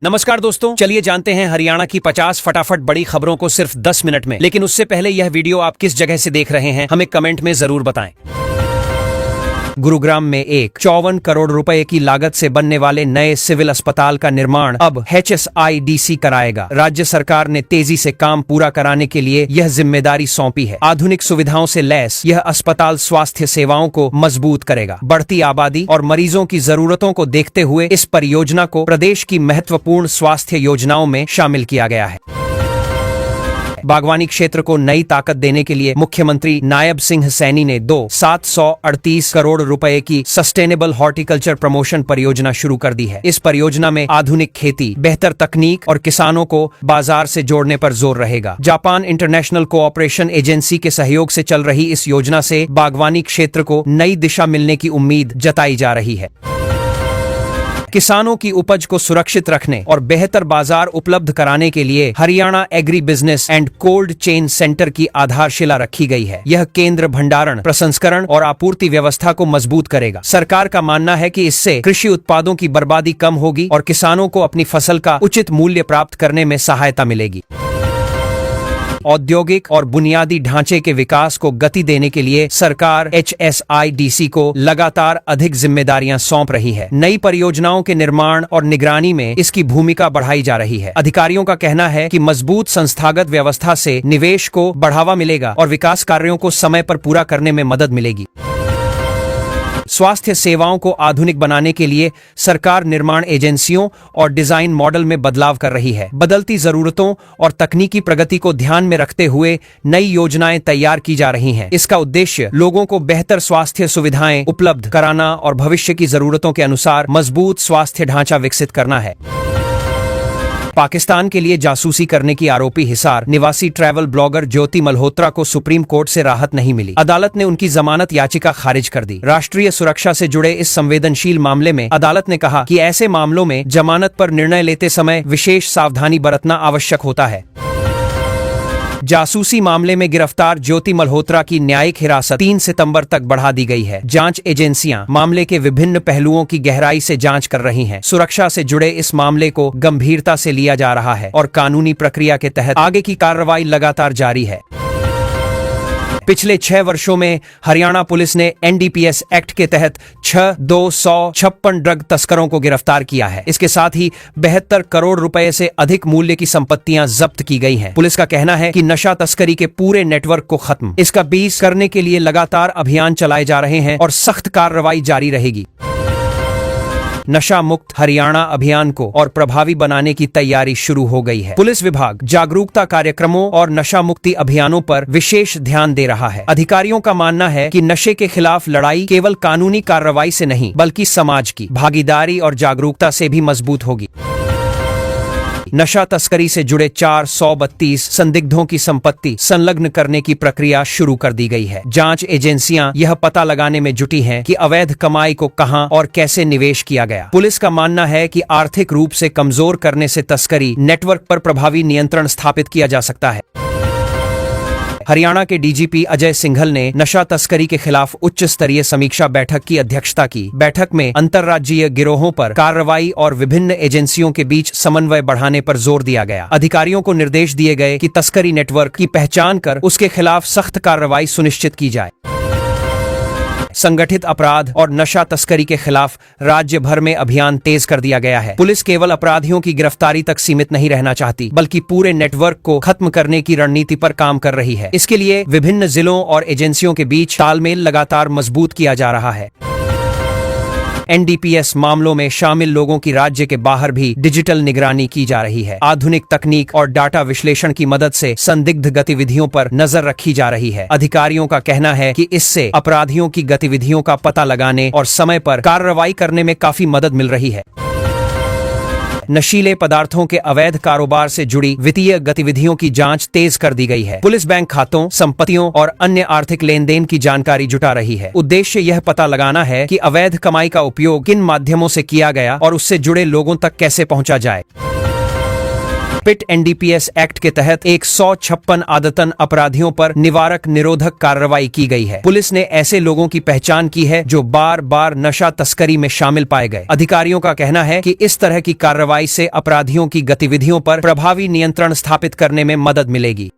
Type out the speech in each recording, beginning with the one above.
नमस्कार दोस्तों, चलिए जानते हैं हरियाणा की 50 फटाफट बड़ी खबरों को सिर्फ 10 मिनट में। लेकिन उससे पहले यह वीडियो आप किस जगह से देख रहे हैं हमें कमेंट में जरूर बताएं। गुरुग्राम में 54 करोड़ रुपए की लागत से बनने वाले नए सिविल अस्पताल का निर्माण अब HSIDC कराएगा। राज्य सरकार ने तेजी से काम पूरा कराने के लिए यह जिम्मेदारी सौंपी है। आधुनिक सुविधाओं से लैस यह अस्पताल स्वास्थ्य सेवाओं को मजबूत करेगा। बढ़ती आबादी और मरीजों की जरूरतों को देखते हुए इस परियोजना को प्रदेश की महत्वपूर्ण स्वास्थ्य योजनाओं में शामिल किया गया है। बागवानी क्षेत्र को नई ताकत देने के लिए मुख्यमंत्री नायब सिंह सैनी ने 738 करोड़ रुपए की सस्टेनेबल हॉर्टिकल्चर प्रमोशन परियोजना शुरू कर दी है। इस परियोजना में आधुनिक खेती, बेहतर तकनीक और किसानों को बाजार से जोड़ने पर जोर रहेगा। जापान इंटरनेशनल कोऑपरेशन एजेंसी के सहयोग से चल रही इस योजना से बागवानी क्षेत्र को नई दिशा मिलने की उम्मीद जताई जा रही है। किसानों की उपज को सुरक्षित रखने और बेहतर बाजार उपलब्ध कराने के लिए Haryana agri business and cold chain centre की आधारशिला रखी गई है। यह केंद्र भंडारण, प्रसंस्करण और आपूर्ति व्यवस्था को मजबूत करेगा। सरकार का मानना है कि इससे कृषि उत्पादों की बर्बादी कम होगी और किसानों को अपनी फसल का उचित मूल्य प्राप्त करने में सहायता मिलेगी। औद्योगिक और बुनियादी ढांचे के विकास को गति देने के लिए सरकार HSIDC को लगातार अधिक जिम्मेदारियां सौंप रही है। नई परियोजनाओं के निर्माण और निगरानी में इसकी भूमिका बढ़ाई जा रही है। अधिकारियों का कहना है कि मजबूत संस्थागत व्यवस्था से निवेश को बढ़ावा मिलेगा और विकास कार्यों को समय पर पूरा करने में मदद मिलेगी। स्वास्थ्य सेवाओं को आधुनिक बनाने के लिए सरकार निर्माण एजेंसियों और डिजाइन मॉडल में बदलाव कर रही है। बदलती जरूरतों और तकनीकी प्रगति को ध्यान में रखते हुए नई योजनाएं तैयार की जा रही हैं। इसका उद्देश्य लोगों को बेहतर स्वास्थ्य सुविधाएं उपलब्ध कराना और भविष्य की जरूरतों के अनुसार मजबूत स्वास्थ्य ढांचा विकसित करना है। पाकिस्तान के लिए जासूसी करने की आरोपी हिसार निवासी ट्रैवल ब्लॉगर ज्योति मल्होत्रा को सुप्रीम कोर्ट से राहत नहीं मिली। अदालत ने उनकी जमानत याचिका खारिज कर दी। राष्ट्रीय सुरक्षा से जुड़े इस संवेदनशील मामले में अदालत ने कहा कि ऐसे मामलों में जमानत पर निर्णय लेते समय विशेष सावधानी बरतना आवश्यक होता है। जासूसी मामले में गिरफ्तार ज्योति मल्होत्रा की न्यायिक हिरासत 3 सितंबर तक बढ़ा दी गई है। जांच एजेंसियां मामले के विभिन्न पहलुओं की गहराई से जांच कर रही हैं। सुरक्षा से जुड़े इस मामले को गंभीरता से लिया जा रहा है और कानूनी प्रक्रिया के तहत आगे की कार्रवाई लगातार जारी है। पिछले 6 वर्षों में हरियाणा पुलिस ने NDPS एक्ट के तहत 256 ड्रग तस्करों को गिरफ्तार किया है। इसके साथ ही 72 करोड़ रुपए से अधिक मूल्य की संपत्तियां जब्त की गई हैं। पुलिस का कहना है कि नशा तस्करी के पूरे नेटवर्क को खत्म इसका 20 करने के लिए लगातार अभियान चलाए जा रहे हैं और सख्त कार्रवाई जारी रहेगी। नशा मुक्त हरियाणा अभियान को और प्रभावी बनाने की तैयारी शुरू हो गई है। पुलिस विभाग जागरूकता कार्यक्रमों और नशा मुक्ति अभियानों पर विशेष ध्यान दे रहा है। अधिकारियों का मानना है कि नशे के खिलाफ लड़ाई केवल कानूनी कार्रवाई से नहीं बल्कि समाज की भागीदारी और जागरूकता से भी मजबूत होगी। नशा तस्करी से जुड़े 432 संदिग्धों की संपत्ति संलग्न करने की प्रक्रिया शुरू कर दी गई है। जांच एजेंसियां यह पता लगाने में जुटी हैं कि अवैध कमाई को कहां और कैसे निवेश किया गया। पुलिस का मानना है कि आर्थिक रूप से कमजोर करने से तस्करी नेटवर्क पर प्रभावी नियंत्रण स्थापित किया जा सकता है। हरियाणा के DGP अजय सिंघल ने नशा तस्करी के खिलाफ उच्च स्तरीय समीक्षा बैठक की अध्यक्षता की। बैठक में अंतर्राज्यीय गिरोहों पर कार्रवाई और विभिन्न एजेंसियों के बीच समन्वय बढ़ाने पर जोर दिया गया। अधिकारियों को निर्देश दिए गए कि तस्करी नेटवर्क की पहचान कर उसके खिलाफ सख्त कार्रवाई सुनिश्चित की जाए। संगठित अपराध और नशा तस्करी के खिलाफ राज्य भर में अभियान तेज कर दिया गया है। पुलिस केवल अपराधियों की गिरफ्तारी तक सीमित नहीं रहना चाहती बल्कि पूरे नेटवर्क को खत्म करने की रणनीति पर काम कर रही है। इसके लिए विभिन्न जिलों और एजेंसियों के बीच तालमेल लगातार मजबूत किया जा रहा है। NDPS मामलों में शामिल लोगों की राज्य के बाहर भी डिजिटल निगरानी की जा रही है। आधुनिक तकनीक और डाटा विश्लेषण की मदद से संदिग्ध गतिविधियों पर नजर रखी जा रही है। अधिकारियों का कहना है कि इससे अपराधियों की गतिविधियों का पता लगाने और समय पर कार्रवाई करने में काफी मदद मिल रही है। नशीले पदार्थों के अवैध कारोबार से जुड़ी वित्तीय गतिविधियों की जांच तेज कर दी गई है। पुलिस बैंक खातों, संपत्तियों और अन्य आर्थिक लेन देन की जानकारी जुटा रही है। उद्देश्य यह पता लगाना है कि अवैध कमाई का उपयोग किन माध्यमों से किया गया और उससे जुड़े लोगों तक कैसे पहुंचा जाए। पिट एनडीपीएस एक्ट के तहत 156 आदतन अपराधियों पर निवारक निरोधक कार्रवाई की गई है। पुलिस ने ऐसे लोगों की पहचान की है जो बार बार नशा तस्करी में शामिल पाए गए। अधिकारियों का कहना है कि इस तरह की कार्रवाई से अपराधियों की गतिविधियों पर प्रभावी नियंत्रण स्थापित करने में मदद मिलेगी।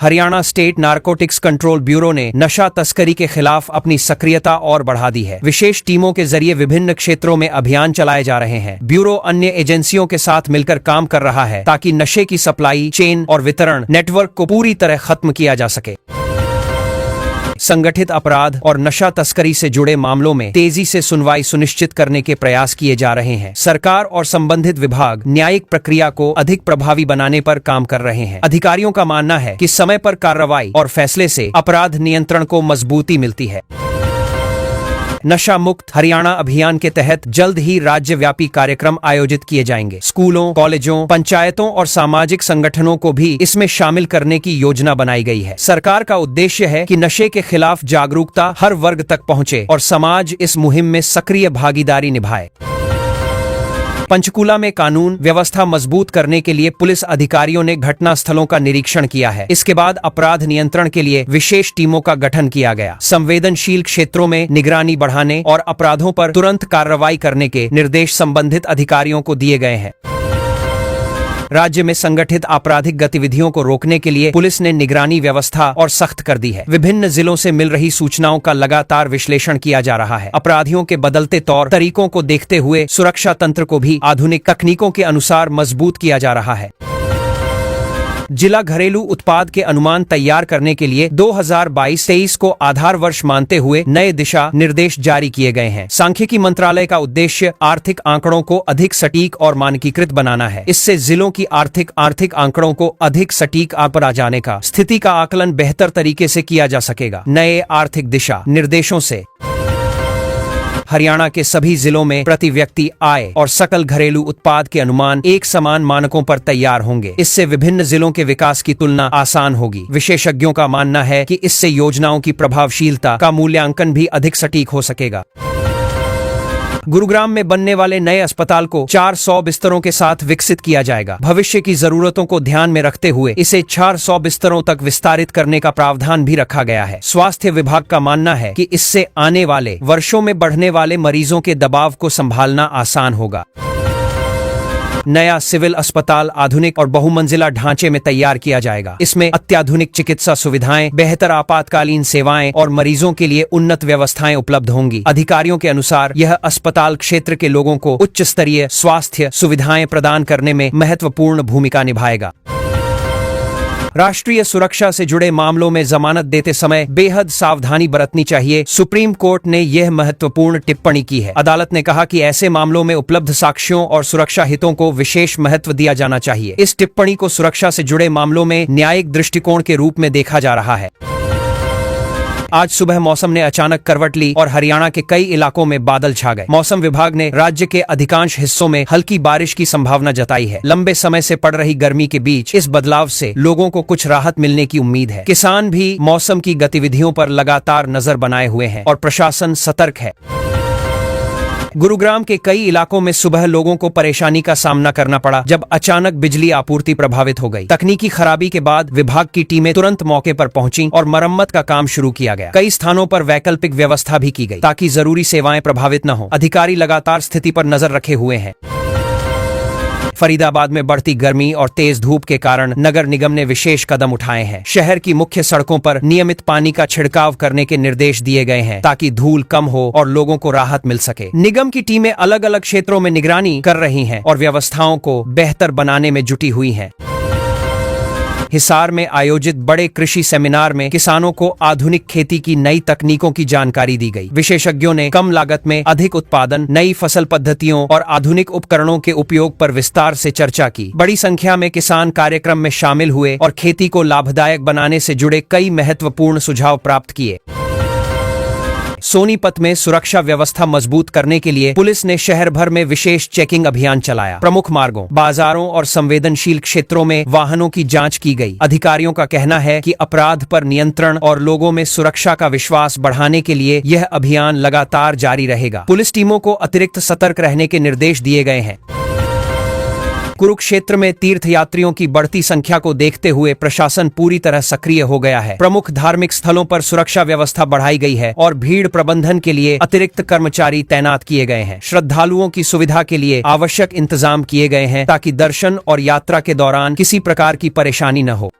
Haryana state narcotics control bureau ने नशा तस्करी के खिलाफ अपनी सक्रियता और बढ़ा दी है। विशेष टीमों के जरिए विभिन्न क्षेत्रों में अभियान चलाए जा रहे हैं। ब्यूरो अन्य एजेंसियों के साथ मिलकर काम कर रहा है ताकि नशे की सप्लाई चेन और वितरण नेटवर्क को पूरी तरह खत्म किया जा सके। संगठित अपराध और नशा तस्करी से जुड़े मामलों में तेजी से सुनवाई सुनिश्चित करने के प्रयास किए जा रहे हैं। सरकार और संबंधित विभाग न्यायिक प्रक्रिया को अधिक प्रभावी बनाने पर काम कर रहे हैं। अधिकारियों का मानना है कि समय पर कार्रवाई और फैसले से अपराध नियंत्रण को मजबूती मिलती है। नशा मुक्त हरियाणा अभियान के तहत जल्द ही राज्यव्यापी कार्यक्रम आयोजित किए जाएंगे। स्कूलों, कॉलेजों, पंचायतों और सामाजिक संगठनों को भी इसमें शामिल करने की योजना बनाई गई है। सरकार का उद्देश्य है कि नशे के खिलाफ जागरूकता हर वर्ग तक पहुंचे और समाज इस मुहिम में सक्रिय भागीदारी निभाए। पंचकूला में कानून व्यवस्था मजबूत करने के लिए पुलिस अधिकारियों ने घटना स्थलों का निरीक्षण किया है। इसके बाद अपराध नियंत्रण के लिए विशेष टीमों का गठन किया गया। संवेदनशील क्षेत्रों में निगरानी बढ़ाने और अपराधों पर तुरंत कार्रवाई करने के निर्देश संबंधित अधिकारियों को दिए गए हैं। राज्य में संगठित आपराधिक गतिविधियों को रोकने के लिए पुलिस ने निगरानी व्यवस्था और सख्त कर दी है। विभिन्न जिलों से मिल रही सूचनाओं का लगातार विश्लेषण किया जा रहा है। अपराधियों के बदलते तौर तरीकों को देखते हुए सुरक्षा तंत्र को भी आधुनिक तकनीकों के अनुसार मजबूत किया जा रहा है। जिला घरेलू उत्पाद के अनुमान तैयार करने के लिए 2022-23 को आधार वर्ष मानते हुए नए दिशा निर्देश जारी किए गए हैं। सांख्यिकी मंत्रालय का उद्देश्य आर्थिक आंकड़ों को अधिक सटीक और मानकीकृत बनाना है। इससे जिलों की आर्थिक आंकड़ों को अधिक सटीक आंकड़ा जाने का स्थिति का आकलन बेहतर तरीके से किया जा सकेगा। नए आर्थिक दिशा निर्देशों से हरियाणा के सभी जिलों में प्रति व्यक्ति आय और सकल घरेलू उत्पाद के अनुमान एक समान मानकों पर तैयार होंगे। इससे विभिन्न जिलों के विकास की तुलना आसान होगी। विशेषज्ञों का मानना है कि इससे योजनाओं की प्रभावशीलता का मूल्यांकन भी अधिक सटीक हो सकेगा। गुरुग्राम में बनने वाले नए अस्पताल को 400 बिस्तरों के साथ विकसित किया जाएगा। भविष्य की जरूरतों को ध्यान में रखते हुए इसे 400 बिस्तरों तक विस्तारित करने का प्रावधान भी रखा गया है। स्वास्थ्य विभाग का मानना है कि इससे आने वाले वर्षों में बढ़ने वाले मरीजों के दबाव को संभालना आसान होगा। नया सिविल अस्पताल आधुनिक और बहुमंजिला ढांचे में तैयार किया जाएगा। इसमें अत्याधुनिक चिकित्सा सुविधाएं, बेहतर आपातकालीन सेवाएं और मरीजों के लिए उन्नत व्यवस्थाएं उपलब्ध होंगी। अधिकारियों के अनुसार यह अस्पताल क्षेत्र के लोगों को उच्च स्तरीय स्वास्थ्य सुविधाएं प्रदान करने में महत्वपूर्ण भूमिका निभाएगा। राष्ट्रीय सुरक्षा से जुड़े मामलों में जमानत देते समय बेहद सावधानी बरतनी चाहिए। सुप्रीम कोर्ट ने यह महत्वपूर्ण टिप्पणी की है। अदालत ने कहा कि ऐसे मामलों में उपलब्ध साक्ष्यों और सुरक्षा हितों को विशेष महत्व दिया जाना चाहिए। इस टिप्पणी को सुरक्षा से जुड़े मामलों में न्यायिक दृष्टिकोण के रूप में देखा जा रहा है। आज सुबह मौसम ने अचानक करवट ली और हरियाणा के कई इलाकों में बादल छा गए। मौसम विभाग ने राज्य के अधिकांश हिस्सों में हल्की बारिश की संभावना जताई है। लंबे समय से पड़ रही गर्मी के बीच इस बदलाव से लोगों को कुछ राहत मिलने की उम्मीद है। किसान भी मौसम की गतिविधियों पर लगातार नजर बनाए हुए हैं और प्रशासन सतर्क है। गुरुग्राम के कई इलाकों में सुबह लोगों को परेशानी का सामना करना पड़ा जब अचानक बिजली आपूर्ति प्रभावित हो गई। तकनीकी खराबी के बाद विभाग की टीमें तुरंत मौके पर पहुंची और मरम्मत का काम शुरू किया गया। कई स्थानों पर वैकल्पिक व्यवस्था भी की गई ताकि जरूरी सेवाएं प्रभावित न हो। अधिकारी लगातार स्थिति पर नजर रखे हुए हैं। फरीदाबाद में बढ़ती गर्मी और तेज धूप के कारण नगर निगम ने विशेष कदम उठाए हैं। शहर की मुख्य सड़कों पर नियमित पानी का छिड़काव करने के निर्देश दिए गए हैं ताकि धूल कम हो और लोगों को राहत मिल सके। निगम की टीमें अलग अलग क्षेत्रों में निगरानी कर रही हैं और व्यवस्थाओं को बेहतर बनाने में जुटी हुई हैं। हिसार में आयोजित बड़े कृषि सेमिनार में किसानों को आधुनिक खेती की नई तकनीकों की जानकारी दी गई। विशेषज्ञों ने कम लागत में अधिक उत्पादन, नई फसल पद्धतियों और आधुनिक उपकरणों के उपयोग पर विस्तार से चर्चा की। बड़ी संख्या में किसान कार्यक्रम में शामिल हुए और खेती को लाभदायक बनाने से जुड़े कई महत्वपूर्ण सुझाव प्राप्त किए। सोनीपत में सुरक्षा व्यवस्था मजबूत करने के लिए पुलिस ने शहर भर में विशेष चेकिंग अभियान चलाया। प्रमुख मार्गों, बाजारों और संवेदनशील क्षेत्रों में वाहनों की जांच की गई। अधिकारियों का कहना है कि अपराध पर नियंत्रण और लोगों में सुरक्षा का विश्वास बढ़ाने के लिए यह अभियान लगातार जारी रहेगा। पुलिस टीमों को अतिरिक्त सतर्क रहने के निर्देश दिए गए हैं। कुरुक्षेत्र में तीर्थयात्रियों की बढ़ती संख्या को देखते हुए प्रशासन पूरी तरह सक्रिय हो गया है। प्रमुख धार्मिक स्थलों पर सुरक्षा व्यवस्था बढ़ाई गई है और भीड़ प्रबंधन के लिए अतिरिक्त कर्मचारी तैनात किए गए हैं। श्रद्धालुओं की सुविधा के लिए आवश्यक इंतजाम किए गए हैं ताकि दर्शन और यात्रा के दौरान किसी प्रकार की परेशानी न हो।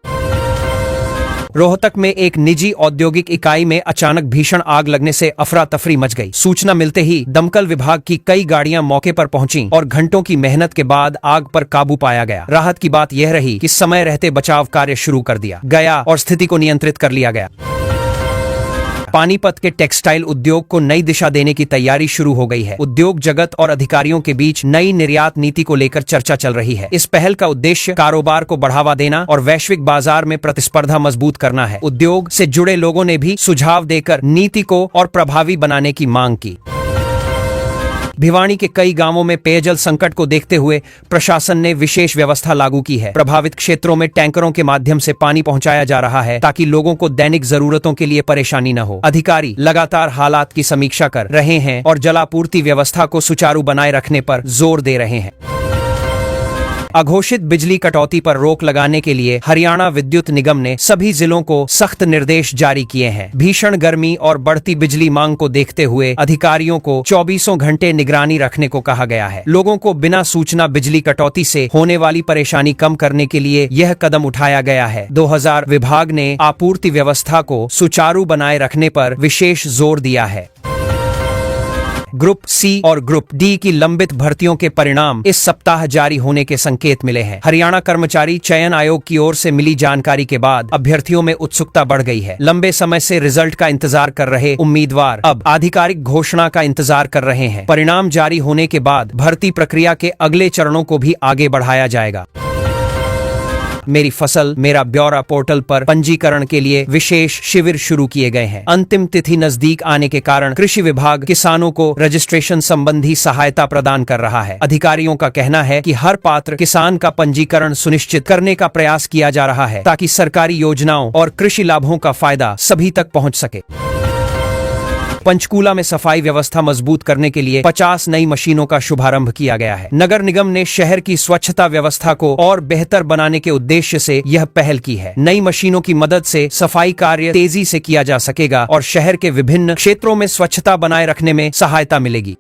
रोहतक में एक निजी औद्योगिक इकाई में अचानक भीषण आग लगने से अफरा तफरी मच गई। सूचना मिलते ही दमकल विभाग की कई गाड़ियां मौके पर पहुंची और घंटों की मेहनत के बाद आग पर काबू पाया गया। राहत की बात यह रही कि समय रहते बचाव कार्य शुरू कर दिया गया और स्थिति को नियंत्रित कर लिया गया। पानीपत के टेक्सटाइल उद्योग को नई दिशा देने की तैयारी शुरू हो गई है। उद्योग जगत और अधिकारियों के बीच नई निर्यात नीति को लेकर चर्चा चल रही है। इस पहल का उद्देश्य कारोबार को बढ़ावा देना और वैश्विक बाजार में प्रतिस्पर्धा मजबूत करना है। उद्योग से जुड़े लोगों ने भी सुझाव देकर नीति को और प्रभावी बनाने की मांग की। भिवानी के कई गांवों में पेयजल संकट को देखते हुए प्रशासन ने विशेष व्यवस्था लागू की है। प्रभावित क्षेत्रों में टैंकरों के माध्यम से पानी पहुंचाया जा रहा है ताकि लोगों को दैनिक जरूरतों के लिए परेशानी न हो। अधिकारी लगातार हालात की समीक्षा कर रहे हैं और जलापूर्ति व्यवस्था को सुचारू बनाए रखने पर जोर दे रहे हैं। अघोषित बिजली कटौती पर रोक लगाने के लिए हरियाणा विद्युत निगम ने सभी जिलों को सख्त निर्देश जारी किए हैं। भीषण गर्मी और बढ़ती बिजली मांग को देखते हुए अधिकारियों को 24 घंटे निगरानी रखने को कहा गया है। लोगों को बिना सूचना बिजली कटौती से होने वाली परेशानी कम करने के लिए यह कदम उठाया गया है। 2000 विभाग ने आपूर्ति व्यवस्था को सुचारू बनाए रखने पर विशेष जोर दिया है। ग्रुप सी और ग्रुप डी की लंबित भर्तियों के परिणाम इस सप्ताह जारी होने के संकेत मिले हैं। हरियाणा कर्मचारी चयन आयोग की ओर से मिली जानकारी के बाद अभ्यर्थियों में उत्सुकता बढ़ गई है। लंबे समय से रिजल्ट का इंतजार कर रहे उम्मीदवार अब आधिकारिक घोषणा का इंतजार कर रहे हैं। परिणाम जारी होने के बाद भर्ती प्रक्रिया के अगले चरणों को भी आगे बढ़ाया जाएगा। मेरी फसल मेरा ब्यौरा पोर्टल पर पंजीकरण के लिए विशेष शिविर शुरू किए गए हैं। अंतिम तिथि नजदीक आने के कारण कृषि विभाग किसानों को रजिस्ट्रेशन संबंधी सहायता प्रदान कर रहा है। अधिकारियों का कहना है कि हर पात्र किसान का पंजीकरण सुनिश्चित करने का प्रयास किया जा रहा है ताकि सरकारी योजनाओं और कृषि लाभों का फायदा सभी तक पहुंच सके। पंचकूला में सफाई व्यवस्था मजबूत करने के लिए 50 नई मशीनों का शुभारंभ किया गया है। नगर निगम ने शहर की स्वच्छता व्यवस्था को और बेहतर बनाने के उद्देश्य से यह पहल की है। नई मशीनों की मदद से सफाई कार्य तेजी से किया जा सकेगा और शहर के विभिन्न क्षेत्रों में स्वच्छता बनाए रखने में सहायता मिलेगी।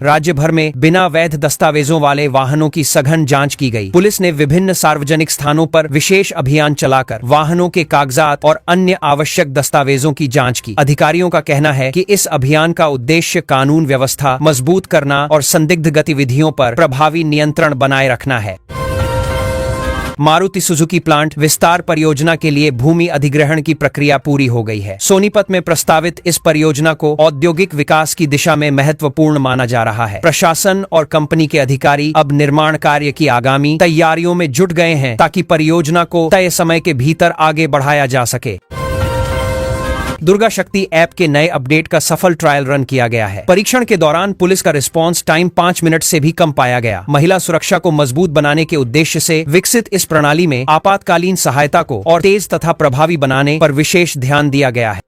राज्य भर में बिना वैध दस्तावेजों वाले वाहनों की सघन जांच की गई। पुलिस ने विभिन्न सार्वजनिक स्थानों पर विशेष अभियान चलाकर वाहनों के कागजात और अन्य आवश्यक दस्तावेजों की जांच की। अधिकारियों का कहना है कि इस अभियान का उद्देश्य कानून व्यवस्था मजबूत करना और संदिग्ध गतिविधियों पर प्रभावी नियंत्रण बनाए रखना है। मारुति सुजुकी प्लांट विस्तार परियोजना के लिए भूमि अधिग्रहण की प्रक्रिया पूरी हो गई है। सोनीपत में प्रस्तावित इस परियोजना को औद्योगिक विकास की दिशा में महत्वपूर्ण माना जा रहा है। प्रशासन और कंपनी के अधिकारी अब निर्माण कार्य की आगामी तैयारियों में जुट गए हैं ताकि परियोजना को तय समय के भीतर आगे बढ़ाया जा सके। दुर्गा शक्ति ऐप के नए अपडेट का सफल ट्रायल रन किया गया है। परीक्षण के दौरान पुलिस का रिस्पांस टाइम 5 मिनट से भी कम पाया गया। महिला सुरक्षा को मजबूत बनाने के उद्देश्य से विकसित इस प्रणाली में आपातकालीन सहायता को और तेज तथा प्रभावी बनाने पर विशेष ध्यान दिया गया है।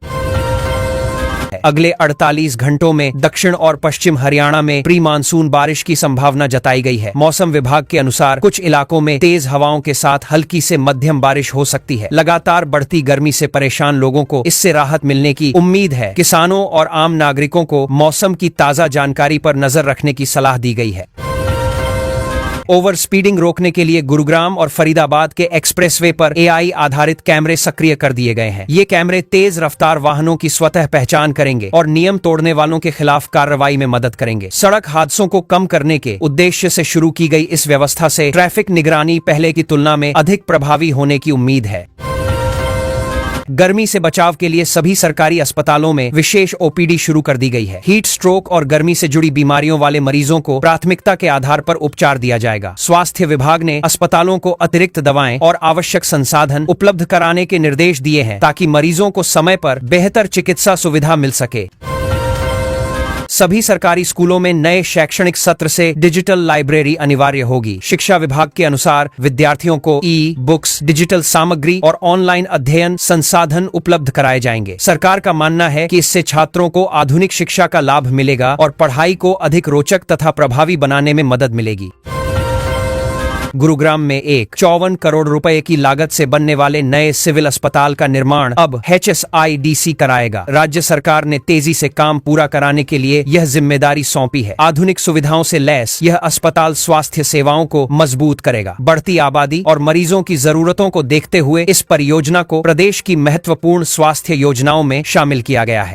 अगले 48 घंटों में दक्षिण और पश्चिम हरियाणा में प्री मानसून बारिश की संभावना जताई गई है। मौसम विभाग के अनुसार कुछ इलाकों में तेज हवाओं के साथ हल्की से मध्यम बारिश हो सकती है। लगातार बढ़ती गर्मी से परेशान लोगों को इससे राहत मिलने की उम्मीद है। किसानों और आम नागरिकों को मौसम की ताजा जानकारी पर नजर रखने की सलाह दी गई है। ओवर स्पीडिंग रोकने के लिए गुरुग्राम और फरीदाबाद के एक्सप्रेसवे पर एआई आधारित कैमरे सक्रिय कर दिए गए हैं। ये कैमरे तेज रफ्तार वाहनों की स्वतः पहचान करेंगे और नियम तोड़ने वालों के खिलाफ कार्रवाई में मदद करेंगे। सड़क हादसों को कम करने के उद्देश्य से शुरू की गई इस व्यवस्था से ट्रैफिक निगरानी पहले की तुलना में अधिक प्रभावी होने की उम्मीद है। गर्मी से बचाव के लिए सभी सरकारी अस्पतालों में विशेष ओपीडी शुरू कर दी गई है। हीट स्ट्रोक और गर्मी से जुड़ी बीमारियों वाले मरीजों को प्राथमिकता के आधार पर उपचार दिया जाएगा। स्वास्थ्य विभाग ने अस्पतालों को अतिरिक्त दवाएं और आवश्यक संसाधन उपलब्ध कराने के निर्देश दिए हैं ताकि मरीजों को समय पर बेहतर चिकित्सा सुविधा मिल सके। सभी सरकारी स्कूलों में नए शैक्षणिक सत्र से डिजिटल लाइब्रेरी अनिवार्य होगी। शिक्षा विभाग के अनुसार विद्यार्थियों को ई बुक्स, डिजिटल सामग्री और ऑनलाइन अध्ययन संसाधन उपलब्ध कराए जाएंगे। सरकार का मानना है कि इससे छात्रों को आधुनिक शिक्षा का लाभ मिलेगा और पढ़ाई को अधिक रोचक तथा प्रभावी बनाने में मदद मिलेगी। गुरुग्राम में एक 54 करोड़ रुपए की लागत से बनने वाले नए सिविल अस्पताल का निर्माण अब HSIDC कराएगा। राज्य सरकार ने तेजी से काम पूरा कराने के लिए यह जिम्मेदारी सौंपी है। आधुनिक सुविधाओं से लैस यह अस्पताल स्वास्थ्य सेवाओं को मजबूत करेगा। बढ़ती आबादी और मरीजों की जरूरतों को देखते हुए इस परियोजना को प्रदेश की महत्वपूर्ण स्वास्थ्य योजनाओं में शामिल किया गया है।